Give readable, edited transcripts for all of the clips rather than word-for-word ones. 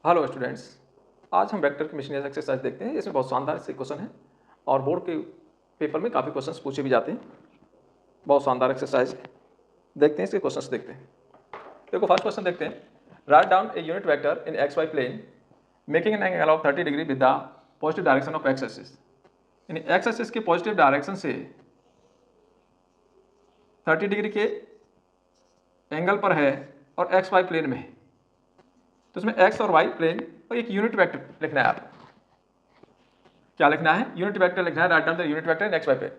Hello students, आज हम vector की मिशनरी एक्सरसाइज देखते हैं। इसमें बहुत शानदार से क्वेश्चन है और बोर्ड के पेपर में काफ़ी क्वेश्चंस पूछे भी जाते हैं। बहुत शानदार एक्सरसाइज है, देखते हैं इसके क्वेश्चंस देखते हैं। देखो फर्स्ट क्वेश्चन देखते हैं। Write down a unit vector in x y plane making an angle of 30 degree with the positive direction of x axis. यानी एक्स एक्सिस के पॉजिटिव डायरेक्शन से 30 डिग्री के एंगल पर है और एक्स वाई प्लेन में है। तो इसमें एक्स और वाई प्लेन और एक यूनिट वेक्टर लिखना है आपको। क्या लिखना है? यूनिट वेक्टर लिखना है। Write down the unit vector in x y plane.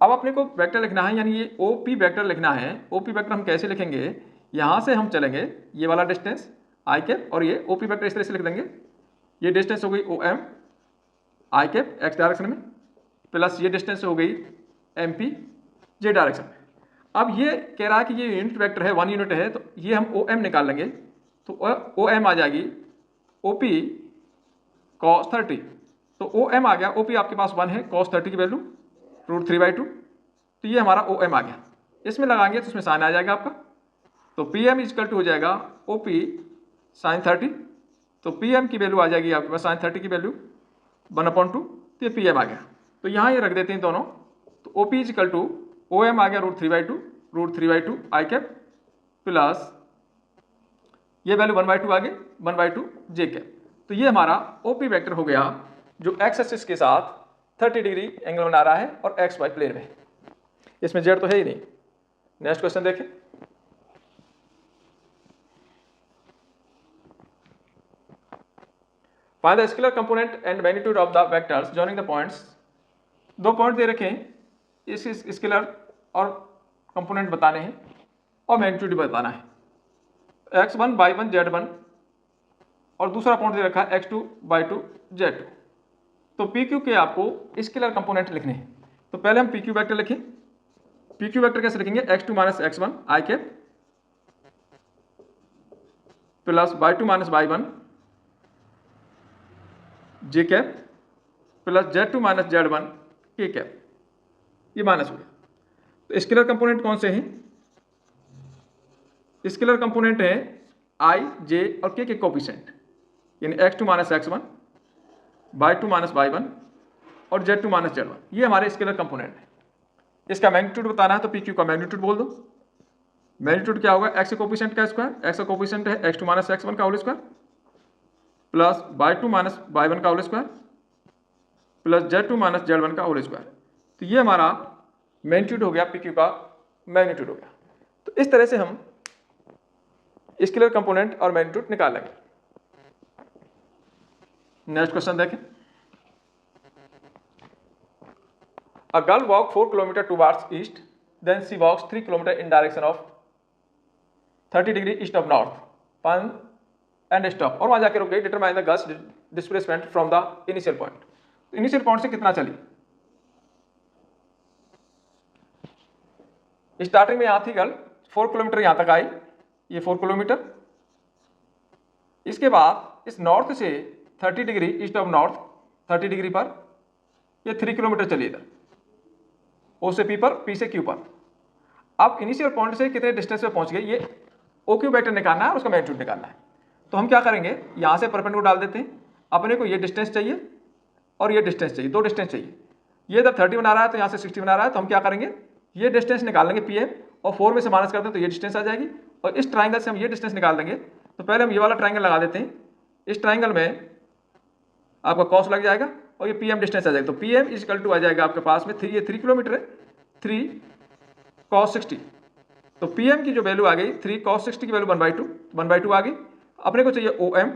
अब अपने को वेक्टर लिखना है, यानी ये ओ पी वेक्टर लिखना है। ओ पी वेक्टर हम कैसे लिखेंगे? यहाँ से हम चलेंगे ये वाला डिस्टेंस आई कैप और ये ओ पी वेक्टर इस तरह से लिख देंगे। ये डिस्टेंस हो गई ओ M I cap x direction में, प्लस ये डिस्टेंस हो गई एम पी जे डायरेक्शन में। अब ये कह रहा है कि ये यूनिट वेक्टर है, 1 यूनिट है, तो ये हम ओ एम निकाल लेंगे। तो ओ एम आ जाएगी ओ पी कॉस 30। तो ओ एम आ गया, ओ पी आपके पास 1 है, कॉस 30 की वैल्यू √3/2। तो ये हमारा ओ एम आ गया। इसमें लगाएंगे तो इसमें साइन आ जाएगा आपका। तो पी एम इजकल टू हो जाएगा ओ पी साइन 30। तो पी एम की वैल्यू आ जाएगी आपके पास साइन 30 की वैल्यू 1/2। तो ये पी एम आ गया। तो यहाँ ये रख देते हैं दोनों। तो O P is equal to O M आ गया √3/2 आई कैप प्लस ये वैल्यू 1/2 आ गई 1/2 जे कैप। तो ये हमारा ओ पी वेक्टर हो गया जो एक्स एक्सिस के साथ 30 डिग्री एंगल बना रहा है और एक्स वाई प्लेन में। इसमें जेड तो है ही नहीं। नेक्स्ट क्वेश्चन देखें। Find the scalar component and magnitude of the vectors joining the points. 2 point दे रखे हैं, इस स्केलर और कंपोनेंट बताने हैं और मैग्नीट्यूड बताना है। x1 y1 z1 और दूसरा पॉइंट दे रखा है x2 y2 z2। तो PQ के आपको स्केलर कंपोनेंट लिखने हैं। तो पहले हम PQ वेक्टर लिखें। PQ वेक्टर कैसे लिखेंगे? x2 - x1 आई कैप प्लस y2 - y1 जे कैप प्लस z2 - z1 के कैप। ये माइनस हो गया। तो स्केलर कंपोनेंट कौन से हैं? स्केलर कंपोनेंट है आई जे और के कोफिशिएंट, यानी x2 - x1 y2 - y1 और z2 - z1। ये हमारे स्केलर कंपोनेंट है। इसका मैग्नीट्यूड बताना है तो PQ का मैग्नीट्यूड बोल दो। मैग्नीट्यूड क्या होगा? x कोफिशिएंट का स्क्वायर, x का कोफिशिएंट है x2 - x1 का whole square plus y2 - y1 का whole square plus z2 - z1 का होल स्क्वायर। तो ये हमारा मैग्नीट्यूड हो गया, PQ का मैग्नीट्यूड हो गया। तो इस तरह से हम स्केलर कंपोनेंट और मैग्नीट्यूड निकाल लेंगे। नेक्स्ट क्वेश्चन देखें। A girl walked 4 kilometers towards east, then she walks 3 kilometers in direction of 30 degree east of north. Pun and stop। और वहां जाके रुक गई। Determine the girl's displacement from the initial point। Initial point से कितना चली? Starting में यहाँ थी गर्ल, 4 किलोमीटर यहाँ तक आई, ये 4 किलोमीटर। इसके बाद इस नॉर्थ से 30 degree east of north 30 degree पर ये 3 किलोमीटर चली इधर, ओ से पी पर, पी से क्यू पर। अब इनिशियल पॉइंट से कितने डिस्टेंस पे पहुंच गए, ये ओ क्यू वेक्टर निकालना है और उसका मैग्नीट्यूड निकालना है। तो हम क्या करेंगे? यहाँ से परपेंडिकुलर डाल देते हैं। अपने को ये डिस्टेंस चाहिए और ये डिस्टेंस चाहिए, 2 डिस्टेंस चाहिए। ये इधर 30 बना रहा है तो यहाँ से 60 बना रहा है। तो हम क्या करेंगे? ये डिस्टेंस निकाल लेंगे पी एम और 4 में से माइनस कर दें तो ये डिस्टेंस आ जाएगी। और इस ट्राइंगल से हम ये डिस्टेंस निकाल देंगे। तो पहले हम ये वाला ट्राइंगल लगा देते हैं। इस ट्राइंगल में आपका कॉस लग जाएगा और ये पी एम डिस्टेंस आ जाएगा। तो पी एम इजकल टू आ जाएगा आपके पास में 3, ये 3 किलोमीटर है, 3 cos 60। तो पी एम की जो वैल्यू आ गई 3 cos 60 की वैल्यू 1/2 आ गई। अपने को चाहिए ओ एम।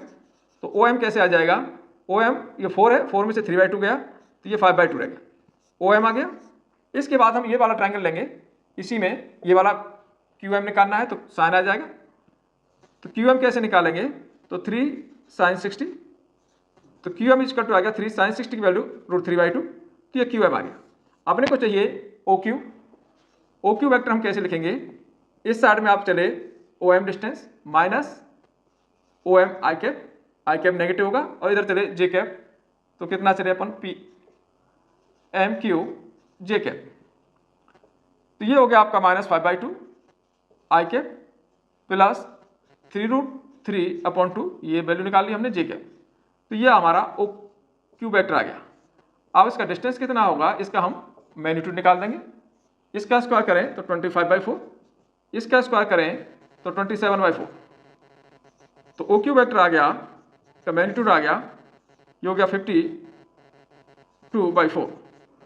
तो ओ एम कैसे आ जाएगा? ओ एम ये 4 है, 4 में से 3/2 गया तो ये 5/2 रहेगा। ओ एम आ गया। इसके बाद हम ये वाला ट्राइंगल लेंगे, इसी में ये वाला क्यू एम निकालना है तो साइन आ जाएगा। तो क्यू एम कैसे निकालेंगे? तो 3 sin 60। तो क्यू एम इजकल टू आ गया 3 sin 60 की वैल्यू √3/2। तो ये क्यू एम आ गया। अपने को चाहिए O Q. O Q vector हम कैसे लिखेंगे? इस साइड में आप चले O M distance minus O M I cap negative होगा और इधर चले जे कैप। तो कितना चले अपन? P M Q J cap. तो ये हो गया आपका -5/2 आई कैप प्लस 3/2, ये वैल्यू निकाल ली हमने जे कैप। तो ये हमारा ओ क्यू वेक्टर आ गया। अब इसका डिस्टेंस कितना होगा, इसका हम मैग्नीट्यूड निकाल देंगे। इसका स्क्वायर करें तो 25/4, इसका स्क्वायर करें तो 27/4। तो ओ क्यू वेक्टर आ गया, का मैग्नीट्यूड आ गया, ये हो गया 52/4।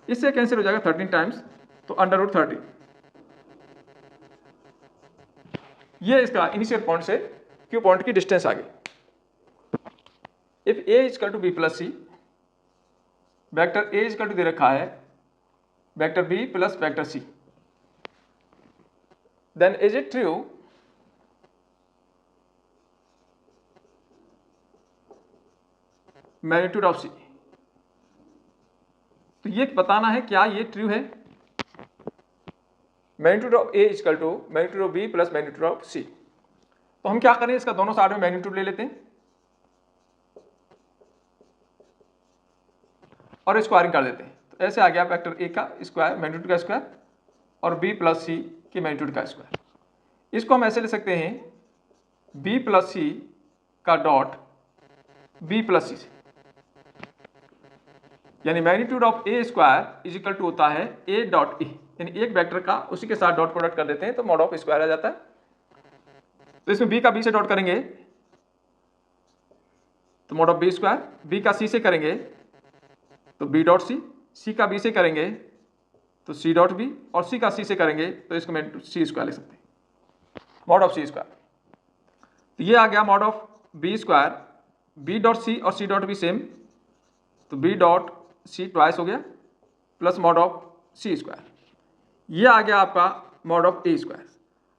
इससे कैंसिल हो जाएगा 13 टाइम्स, तो √30। ये इसका इनिशियल पॉइंट से क्यू पॉइंट की डिस्टेंस आ गई। If A is equal to B plus C, vector A is equal to दे रखा है vector B plus vector C, then is it true magnitude of C. तो ये बताना है क्या ये ट्रू है। Magnitude of A is equal to magnitude of B plus magnitude of C. तो हम क्या करें, इसका दोनों साइड में मैग्नीट्यूड ले लेते हैं और स्क्वायरिंग कर देते हैं। तो ऐसे आ गया वेक्टर ए का स्क्वायर मैग्नीट्यूड का स्क्वायर और बी प्लस सी के मैग्नीट्यूड का स्क्वायर। इसको हम ऐसे ले सकते हैं बी प्लस सी का डॉट बी प्लस सी से, यानी magnitude of A square is equal to होता है ए डॉट ए, यानी एक वेक्टर का उसी के साथ डॉट प्रोडक्ट कर देते हैं तो मॉड ऑफ स्क्वायर आ जाता है। तो इसमें बी का बी से डॉट करेंगे तो mod of B square, B का सी से करेंगे तो बी डॉट सी, सी का बी से करेंगे तो सी डॉट बी, और सी का सी से करेंगे तो इसको मैं सी स्क्वायर लिख सकते हैं, मॉड ऑफ सी स्क्वायर। तो ये आ गया mod of B square, b dot c और सी डॉट बी सेम, तो बी डॉट सी ट्वाइस हो गया plus mod of C square. ये आ गया आपका मॉड ऑफ ए स्क्वायर।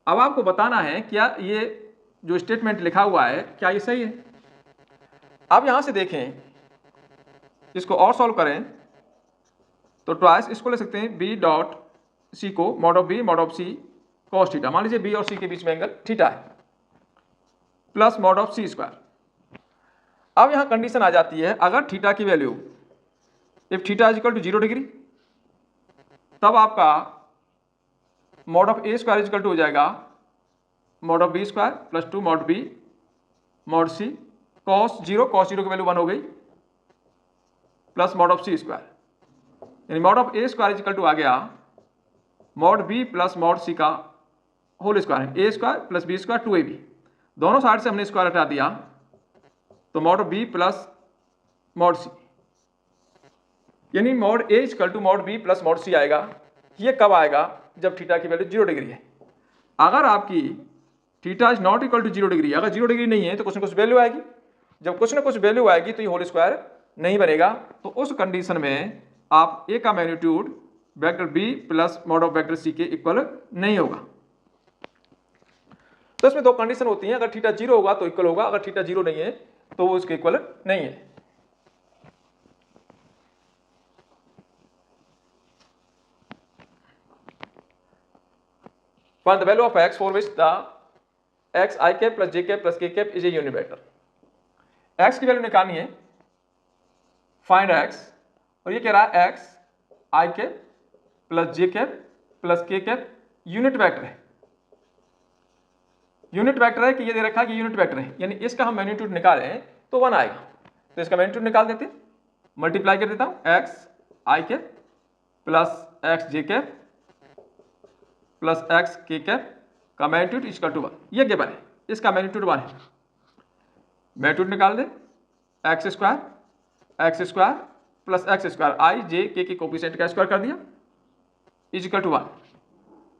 अब आपको बताना है क्या ये जो स्टेटमेंट लिखा हुआ है क्या ये सही है। अब यहां से देखें, इसको और सॉल्व करें तो ट्वाइस इसको ले सकते हैं बी डॉट सी को mod of B mod of C cos theta, मान लीजिए बी और सी के बीच में एंगल थीटा है, plus mod of C square. अब यहां कंडीशन आ जाती है अगर थीटा की value if theta is equal to 0 degree, तब आपका mod of A square equal to हो जाएगा mod of B square plus 2 mod B mod C cos 0 की वैल्यू 1 हो गई plus mod of C square, यानी mod of A square equal to आ गया mod B plus mod C का whole square, A square plus B square 2ab, दोनों side से हमने स्क्वायर हटा दिया तो mod of B plus mod C, यानी mod A equal to mod B plus mod C आएगा। ये कब आएगा, जब थीटा की वैल्यू 0 डिग्री है। अगर आपकी theta is not equal to 0 degree, अगर 0 डिग्री नहीं है तो कुछ ना कुछ वैल्यू आएगी, जब कुछ ना कुछ वैल्यू आएगी तो ये होल स्क्वायर नहीं बनेगा। तो उस कंडीशन में आप ए का magnitude vector B plus mod of vector c के इक्वल नहीं होगा। तो इसमें दो कंडीशन होती हैं, अगर थीटा 0 होगा तो इक्वल होगा, अगर थीटा 0 नहीं है तो वो उसके इक्वल नहीं है। Find the value of x for which the x I cap plus j cap plus k cap is a unit vector। x की वैल्यू निकालनी है, फाइंड x, और ये कह रहा है x I cap plus j cap plus k cap unit vector है। Unit vector है कि ये दे रखा है कि यूनिट वेक्टर है, यानी इसका हम मैग्नीट्यूड निकालें तो 1 आएगा। तो इसका मैग्नीट्यूड निकाल देते हैं, मल्टीप्लाई कर देता हूं x I cap plus x j cap plus x के कैप का मैग्नीट्यूड इक्वल टू 1, ये गिवन है, इसका मैग्नीट्यूड 1 है। मैग्नीट्यूड निकाल दे X square plus X square I J के कोफिशिएंट का स्क्वायर कर दिया इक्वल टू 1।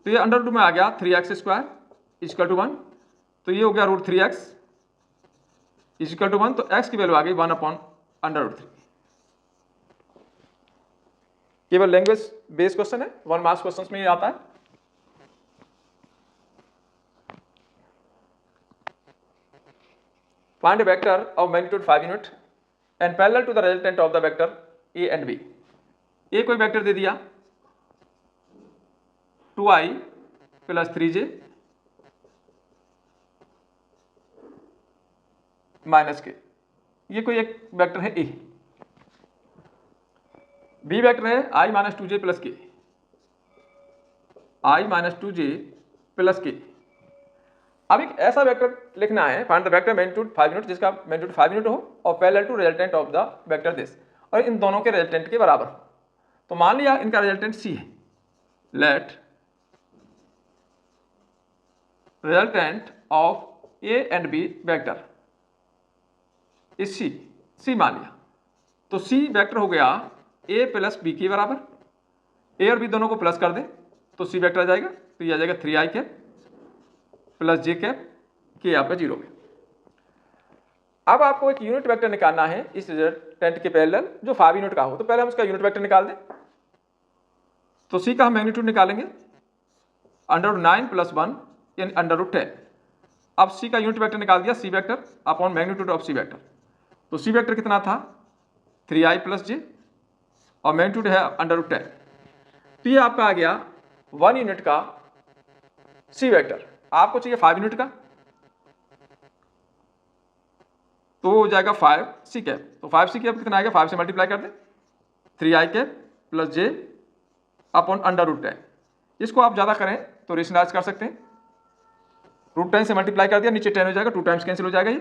तो ये अंडर रूट में आ गया 3x स्क्वायर इक्वल टू 1, तो ये हो गया √3x इक्वल टू 1, तो x की वैल्यू आ गई 1/√3। केवल लैंग्वेज बेस्ड क्वेश्चन है, 1 मार्क्स क्वेश्चन में ये आता है। Find a vector of magnitude 5 unit and parallel to the resultant of the vector a and b। a कोई वेक्टर दे दिया 2i प्लस 3j माइनस के, ये कोई एक वेक्टर है a। b वेक्टर है i minus 2j plus k, i minus 2j plus k. अब एक ऐसा वेक्टर लिखना है, find the vector magnitude 5 unit, जिसका मैग्नीट्यूड 5 यूनिट हो और parallel to resultant of the vector this, और इन दोनों के रिजल्टेंट के बराबर हो। तो मान लिया इनका रिजल्टेंट सी है, let resultant of a and b vector is c मान लिया। तो सी वेक्टर हो गया ए प्लस बी के बराबर, ए और बी दोनों को प्लस कर दें तो सी वेक्टर आ जाएगा, तो ये आ जाएगा 3i कैप प्लस जे कैप, के आपका 0 है। अब आपको एक यूनिट वेक्टर निकालना है इस रिजल्टेंट के पैरेलल जो 5 यूनिट का हो, तो पहले हम उसका यूनिट वेक्टर निकाल दें। तो सी का हम मैग्नीट्यूड निकालेंगे √9 + 1 यानी √10। अब सी का यूनिट वेक्टर निकाल दिया, C vector upon magnitude of C vector. तो सी वेक्टर कितना था 3i + j और मैग्नीट्यूड है √10। तो ये आपका आ गया 1 यूनिट का सी वेक्टर। आपको चाहिए 5 यूनिट का, तो हो जाएगा 5c कैप। तो 5c कैप कितना आएगा, 5 से मल्टीप्लाई कर दें 3i cap plus j upon √10। इसको आप ज़्यादा करें तो रेशनलाइज कर सकते हैं, √10 से मल्टीप्लाई कर दिया, नीचे 10 हो जाएगा, 2 टाइम्स कैंसिल हो जाएगा ये।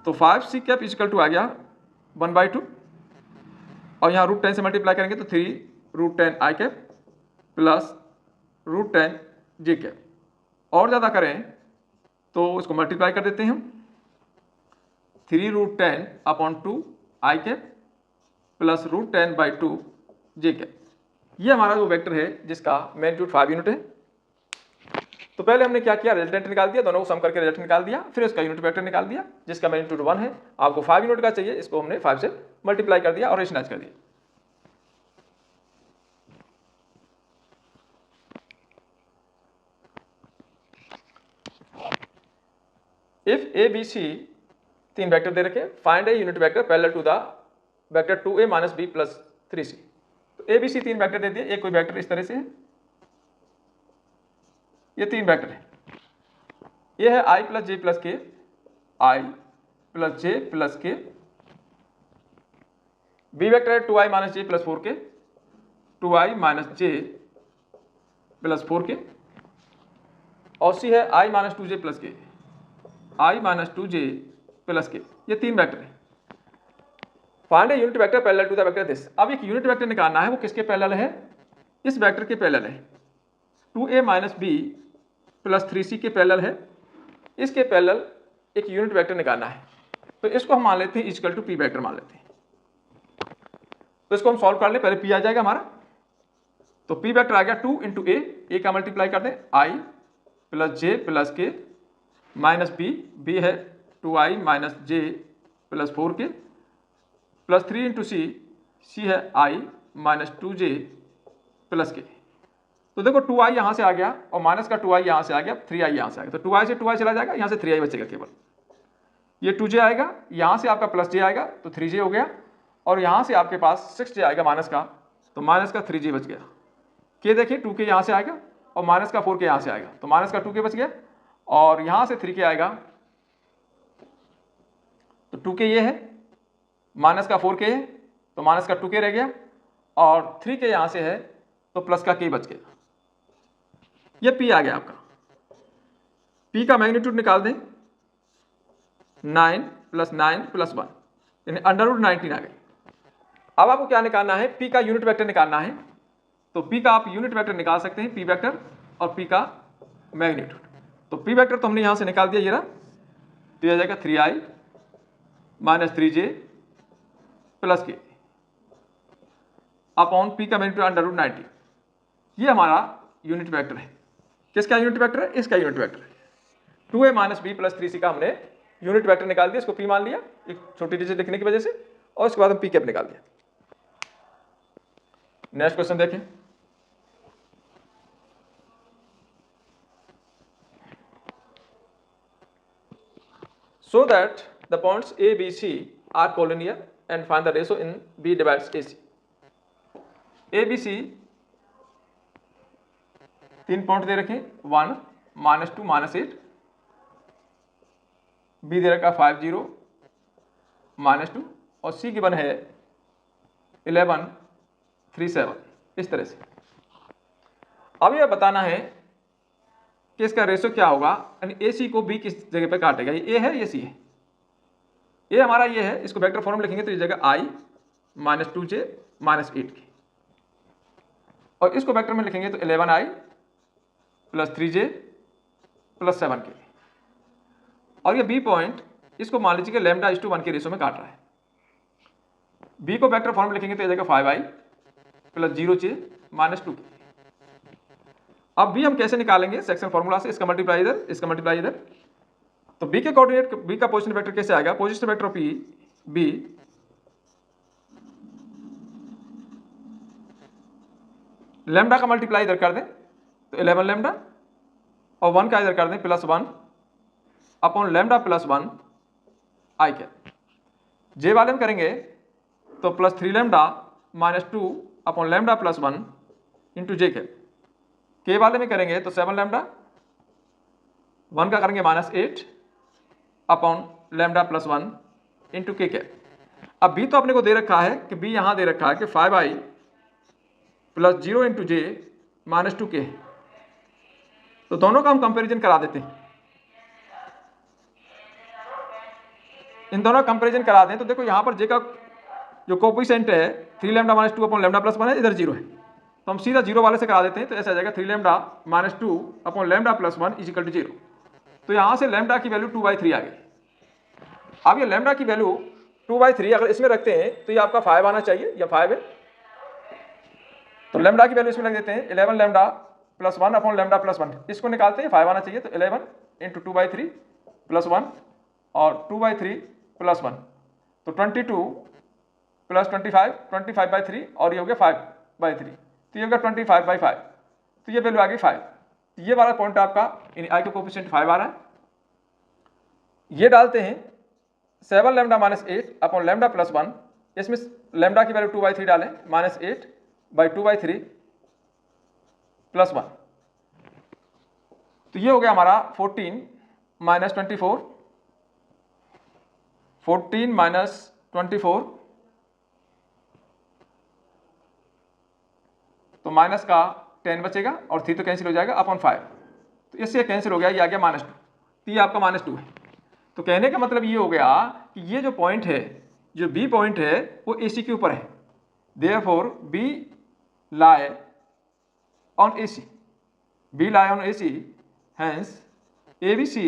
तो 5c कैप इक्वल टू आ गया 1/2 और यहाँ √10 से मल्टीप्लाई करेंगे तो 3√10i cap plus √10j cap. और ज़्यादा करें तो इसको मल्टीप्लाई कर देते हैं हम 3√10 upon 2i cap plus √10/2 j cap. ये हमारा जो वेक्टर है जिसका मैग्नीट्यूड 5 यूनिट है। तो पहले हमने क्या किया, रिजल्टेंट निकाल दिया, दोनों को सम करके रिजल्ट निकाल दिया, फिर इसका यूनिट वेक्टर निकाल दिया जिसका मैग्नीट्यूड 1 है। आपको 5 यूनिट का चाहिए, इसको हमने 5 से मल्टीप्लाई कर दिया और रेशनलाइज कर दिया। If A B C 3 vector दे रखे, find a unit vector parallel to the vector 2a - b + 3c। तो ए बी सी 3 वेक्टर दे दिए, एक कोई वेक्टर इस तरह से है, ये 3 वेक्टर है, ये है i + j + k, i + j + k, B vector है 2i - j + 4k, 2i - j + 4k, और सी है i - 2j + k, i - 2j + k। ये 3 वेक्टर है। Find a unit vector parallel to the vector this. अब एक यूनिट वेक्टर निकालना है, वो किसके पैरेलल है, इस वेक्टर के पैरेलल है, 2a - b + 3c के पैरेलल है। इसके पैरेलल एक यूनिट वेक्टर निकालना है, तो इसको हम मान लेते हैं इक्वल टू p वेक्टर मान लेते हैं। तो इसको हम सॉल्व कर ले, पहले p आ जाएगा हमारा, तो p वेक्टर आ गया 2 × a का मल्टीप्लाई कर दें i + j + k minus b है 2i - j + 4k plus 3 × c है i - 2j + k। तो देखो 2i यहाँ से आ गया और माइनस का 2i यहाँ से आ गया, 3i यहाँ से आ गया, तो 2i से 2i चला जाएगा, यहाँ से 3i बचेगा केवल। ये 2j आएगा, यहाँ से आपका प्लस j आएगा तो 3j हो गया, और यहाँ से आपके पास 6j आएगा माइनस का, तो माइनस का 3j बच गया। k देखिए 2k यहाँ से आएगा और माइनस का 4k यहाँ से आएगा, तो माइनस का 2k बच गया, और यहाँ से 3k आएगा तो 2k ये है, माइनस का 4k है तो माइनस का 2k रह गया, और 3k यहाँ से है तो प्लस का k बच गया। ये p आ गया आपका। p का मैग्नीट्यूड निकाल दें 9 + 9 + 1 यानी √19 आ गई। अब आपको क्या निकालना है, p का यूनिट वेक्टर निकालना है। तो p का आप यूनिट वेक्टर निकाल सकते हैं, p वेक्टर और p का मैग्नीट्यूड। तो p वेक्टर तो हमने यहाँ से निकाल दिया, ये रहा, तो यह आ जाएगा 3i - 3j + k upon p का मैग्नीट्यूड √19। ये हमारा यूनिट वेक्टर है। किसका यूनिट वेक्टर है, इसका यूनिट वेक्टर है। 2a - b + 3c का हमने यूनिट वेक्टर निकाल दिया, इसको p मान लिया एक छोटी डिजिट लिखने की वजह से, और इसके बाद हम p कैप निकाल दिया। नेक्स्ट क्वेश्चन देखें। So that the points a, b, c are collinear and find the ratio in b divides ac। a, b, c 3 point दे रखे, 1 -2 -8, b दे रखा 5 0 -2, और c गिवन है 11 3 7। इस तरह से अब यह बताना है कि इसका रेशियो क्या होगा, यानी ए सी को बी किस जगह पे काटेगा, ये ए है ये सी है, ये हमारा ये है, इसको वेक्टर फॉर्म लिखेंगे तो ये जगह आई माइनस 2j माइनस 8 की, और इसको वेक्टर में लिखेंगे तो 11i प्लस 3j प्लस 7 के, और ये बी पॉइंट इसको मान लीजिए कि लैम्डा इस टू 1 के रेशो में काट रहा है। बी को वेक्टर फॉर्म लिखेंगे तो ये जगह 5i प्लस 0j माइनस 2 के। अब बी हम कैसे निकालेंगे, सेक्शन फॉर्मूला से, इसका मल्टीप्लाई इधर, इसका मल्टीप्लाई इधर। तो बी के कोऑर्डिनेट, बी का पोजीशन वेक्टर कैसे आएगा, position vector of P B lambda का मल्टीप्लाई इधर कर दें तो 11 लैम्डा, और 1 का इधर कर दें plus 1 upon lambda plus 1 I cap. J वाले में करेंगे तो plus 3 lambda minus 2 upon lambda plus 1 into J cap. K वाले में करेंगे तो 7 लैम्डा, 1 का करेंगे minus 8 upon lambda plus 1 into के कैप। अब बी तो अपने को दे रखा है कि बी यहाँ दे रखा है कि 5i प्लस 0 इंटू जे माइनस 2 के, तो दोनों का हम कंपेरिजन करा देते हैं। इन दोनों कंपेरिजन करा दें तो देखो यहाँ पर जे का जो कोफिशिएंट है 3 lambda minus 2 upon lambda plus 1 है, इधर 0 है, तो हम सीधा 0 वाले से करा देते हैं, तो ऐसा आ जाएगा 3 lambda minus 2 upon lambda plus 1 is equal to 0। तो यहाँ से लैम्डा की वैल्यू 2/3 आ गई। अब ये लैम्डा की वैल्यू 2/3 अगर इसमें रखते हैं तो ये आपका 5 आना चाहिए, या 5 है, तो लैम्डा की वैल्यू इसमें रख देते हैं 11 lambda plus 1 upon lambda plus 1, इसको निकालते हैं 5 आना चाहिए, तो 11 इंटू 2/3 प्लस 1 और 2/3 प्लस 1, तो 22 प्लस 25/3 और ये हो गया 5/3, तो ये हो गया 25/5, तो ये वैल्यू आ गई 5। तो ये वाला पॉइंट आपका आई का कोफिशिएंट 5 आ रहा है। ये डालते हैं 7 lambda minus 8 upon lambda plus 1, इसमें लैम्डा की वैल्यू 2/3 डालें, माइनस 8/2/3 प्लस 1, तो ये हो गया हमारा 14 माइनस 24, 14 माइनस 24, तो माइनस का 10 बचेगा और 3 तो कैंसिल हो जाएगा अपॉन 5, तो इससे कैंसिल हो गया, ये आ गया -2, तो ये आपका -2 है। तो कहने का मतलब ये हो गया कि ये जो पॉइंट है, जो बी पॉइंट है वो ए सी के ऊपर है, therefore B lie on A C, B lie on A C, hence A B C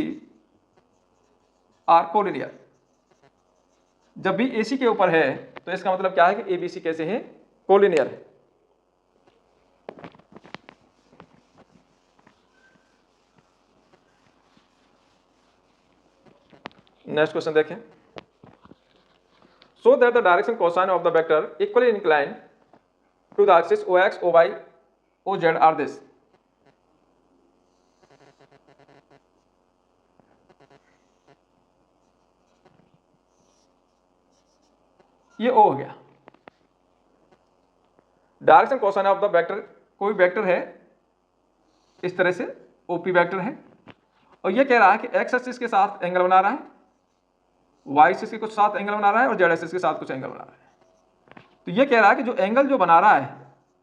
are collinear. जब बी ए सी के ऊपर है तो इसका मतलब क्या है कि ए बी सी कैसे है, कोलिनियर है। नेक्स्ट क्वेश्चन देखें। So that the direction cosine of the vector equally incline to the axis O X O Y O Z are this. ये ओ हो गया। Direction cosine of the vector, कोई vector है इस तरह से, ओपी वेक्टर है, और ये कह रहा है कि एक्स एक्सिस के साथ एंगल बना रहा है, वाई एक्सिस के कुछ साथ एंगल बना रहा है और जेड एक्सिस के साथ कुछ एंगल बना रहा है। तो ये कह रहा है कि जो एंगल जो बना रहा है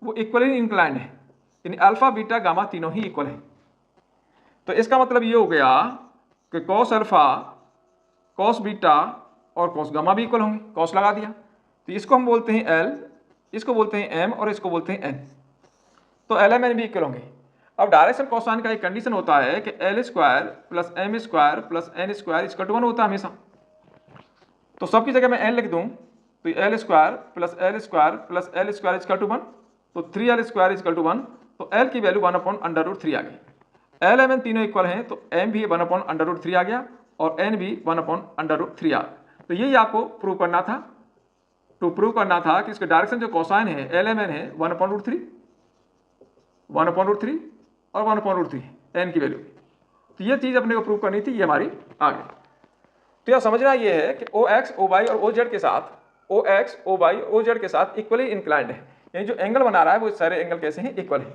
वो इक्वली इंक्लाइंड है, यानी अल्फा बीटा गामा तीनों ही इक्वल है। तो इसका मतलब ये हो गया कि कॉस अल्फा, कॉस बीटा और कॉस गामा भी इक्वल होंगे, कॉस लगा दिया, तो इसको हम बोलते हैं एल, इसको बोलते हैं एम और इसको बोलते हैं एन, तो एल एम एन भी इक्वल होंगे। अब डायरेक्शन कोसाइन का एक कंडीशन होता है कि l square plus m square plus n square equal to 1 होता है हमेशा। तो सबकी जगह मैं एन लिख दूं तो l square plus l square plus l square equal to 1, तो 3l स्क्वायर इक्वल टू 1, तो एल की वैल्यू 1/√3 आ गई। एल एम एन तीनों इक्वल हैं तो एम भी 1/√3 आ गया और एन भी 1/√3 आ गया। तो यही आपको प्रूव करना था, टू प्रूव करना था कि इसके डायरेक्शन जो कोसाइन है एल एम एन है 1/√3 और 1/√3 एन की वैल्यू। तो ये चीज़ अपने को प्रूव करनी थी, ये हमारी आ गई। तो यह समझना ये है कि ओ एक्स ओ वाई और ओ जेड के साथ, O X O Y O Z के साथ इक्वली इंक्लाइंड है, यानी जो एंगल बना रहा है वो सारे एंगल कैसे हैं, इक्वल है।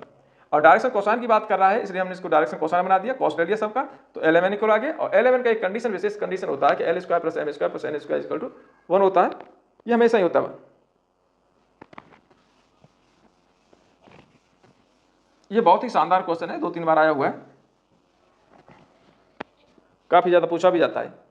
और डायरेक्शन कोसाइन की बात कर रहा है इसलिए हमने इसको डायरेक्शन कोसाइन बना दिया, कॉस ले लिया सबका, तो एल एम एन इक्वल आ गया। और एल एम एन का एक कंडीशन, विशेष कंडीशन होता है कि l square plus m square plus n square equal to 1 होता है, ये हमेशा ही होता है। ये बहुत ही शानदार क्वेश्चन है, 2-3 बार आया हुआ है। काफ़ी ज़्यादा पूछा भी जाता है।